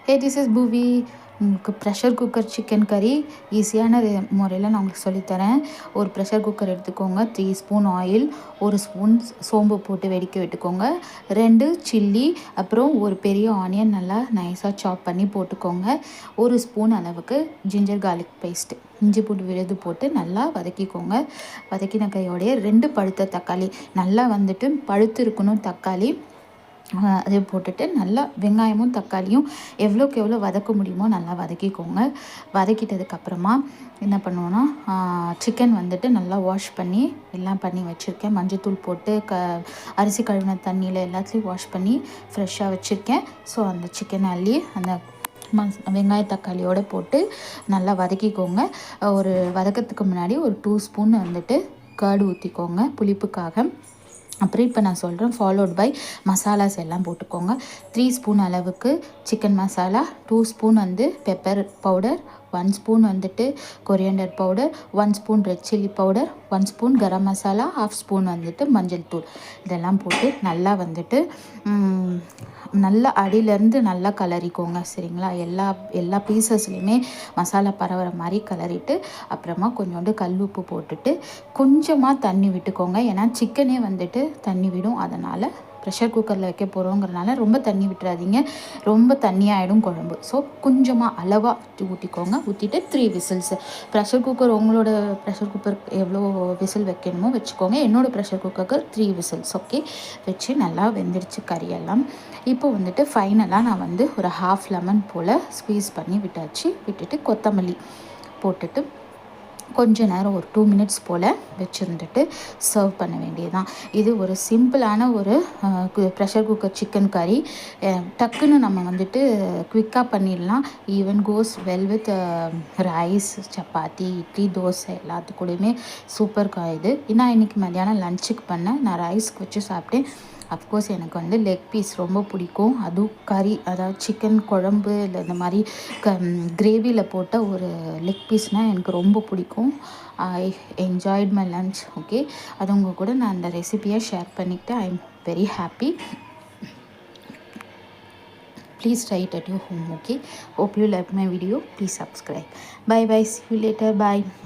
Hey, this is Bhuvi. உங்களுக்கு pressure cooker chicken கறி ஈஸியான முறையில் நான் உங்களுக்கு சொல்லித்தரேன். ஒரு ப்ரெஷர் குக்கர் எடுத்துக்கோங்க. 3 ஸ்பூன் ஆயில், 1 ஸ்பூன் சோம்பு போட்டு வெடிக்க விட்டுக்கோங்க. 2 சில்லி, அப்புறம் ஒரு பெரிய ஆனியன் நல்லா நைஸாக சாப் பண்ணி போட்டுக்கோங்க. 1 ஸ்பூன் அளவுக்கு ஜிஞ்சர் கார்லிக் பேஸ்ட்டு, இஞ்சி பூண்டு விழுது போட்டு நல்லா வதக்கிக்கோங்க. வதக்கின கையோடைய 2 பழுத்த தக்காளி, நல்லா வந்துட்டு பழுத்து இருக்கணும் தக்காளி, அதை போட்டுட்டு நல்லா வெங்காயமும் தக்காளியும் எவ்வளோக்கு எவ்வளோ வதக்க முடியுமோ நல்லா வதக்கிக்கோங்க. வதக்கிட்டதுக்கப்புறமா என்ன பண்ணுவோன்னா, சிக்கன் வந்துட்டு நல்லா வாஷ் பண்ணி எல்லாம் பண்ணி வச்சுருக்கேன். மஞ்சத்தூள் போட்டு அரிசி கழுவின தண்ணியில் எல்லாத்துலேயும் வாஷ் பண்ணி ஃப்ரெஷ்ஷாக வச்சுருக்கேன். ஸோ அந்த சிக்கன் அள்ளி அந்த வெங்காய தக்காளியோடு போட்டு நல்லா வதக்கிக்கோங்க. ஒரு வதக்கிறதுக்கு முன்னாடி ஒரு 2 ஸ்பூன் வந்துட்டு கர்டு ஊற்றிக்கோங்க புளிப்புக்காக. அப்புறம் இப்போ நான் சொல்கிறேன், ஃபாலோட் பை மசாலாஸ் எல்லாம் போட்டுக்கோங்க. 3 ஸ்பூன் அளவுக்கு சிக்கன் மசாலா, 2 ஸ்பூன் வந்து பெப்பர் பவுடர், 1 ஸ்பூன் வந்துட்டு coriander powder, 1 spoon red chilli powder, 1 spoon garam masala, 1/2 spoon வந்துட்டு மஞ்சள் தூள், இதெல்லாம் போட்டு நல்லா வந்துட்டு நல்லா அடியிலேருந்து நல்லா கலரிக்கோங்க. சரிங்களா? எல்லா பீசஸ்லையுமே மசாலா பரவுற மாதிரி கலரிட்டு, அப்புறமா கொஞ்சோண்டு கல் உப்பு போட்டுட்டு கொஞ்சமாக தண்ணி விட்டுக்கோங்க. ஏன்னா சிக்கனே வந்துட்டு தண்ணி விடும். அதனால் ப்ரெஷர் குக்கரில் வைக்க போகிறோங்கிறனால ரொம்ப தண்ணி விட்டுறாதீங்க, ரொம்ப தண்ணியாகிடும் குழம்பு. ஸோ கொஞ்சமாக அளவாக ஊற்றிக்கோங்க. ஊற்றிட்டு 3 விசில்ஸு. ப்ரெஷர் குக்கர் உங்களோட ப்ரெஷர் குக்கர் எவ்வளோ விசில் வைக்கணுமோ வச்சுக்கோங்க. என்னோடய ப்ரெஷர் குக்கருக்கு 3 விசில்ஸ் ஓகே வச்சு நல்லா வெந்துடுச்சு கறியெல்லாம். இப்போ வந்துட்டு ஃபைனலாக நான் வந்து ஒரு 1/2 லெமன் போல் ஸ்க்வீஸ் பண்ணி விட்டுட்டு கொத்தமல்லி போட்டுட்டு கொஞ்ச நேரம் ஒரு 2 மினிட்ஸ் போல் வச்சுருந்துட்டு சர்வ் பண்ண வேண்டியதுதான். இது ஒரு சிம்பிளான ஒரு ப்ரெஷர் குக்கர் சிக்கன் கறி. டக்குன்னு நம்ம வந்துட்டு குவிக்காக பண்ணிடலாம். Even goes well with rice, chapati, idli, dosa எல்லாத்துக்கூடையுமே சூப்பர் இது. நான் இன்றைக்கி மத்தியானம் லஞ்சுக்கு பண்ணேன். நான் ரைஸ்க்கு வச்சு சாப்பிட்டேன். அஃப்கோர்ஸ் எனக்கு வந்து லெக் பீஸ் ரொம்ப பிடிக்கும். அதுவும் கறி, அதாவது சிக்கன் குழம்பு இல்லை இந்த மாதிரி கிரேவியில் போட்ட ஒரு லெக் பீஸ்னால் எனக்கு ரொம்ப பிடிக்கும். I enjoyed my lunch. Okay, அது உங்கள் கூட நான் அந்த ரெசிபியை ஷேர் பண்ணிக்கிட்டு I am very happy. Please try it at your home. Okay, hope you like my video. Please subscribe. Bye bye, see you later. Bye.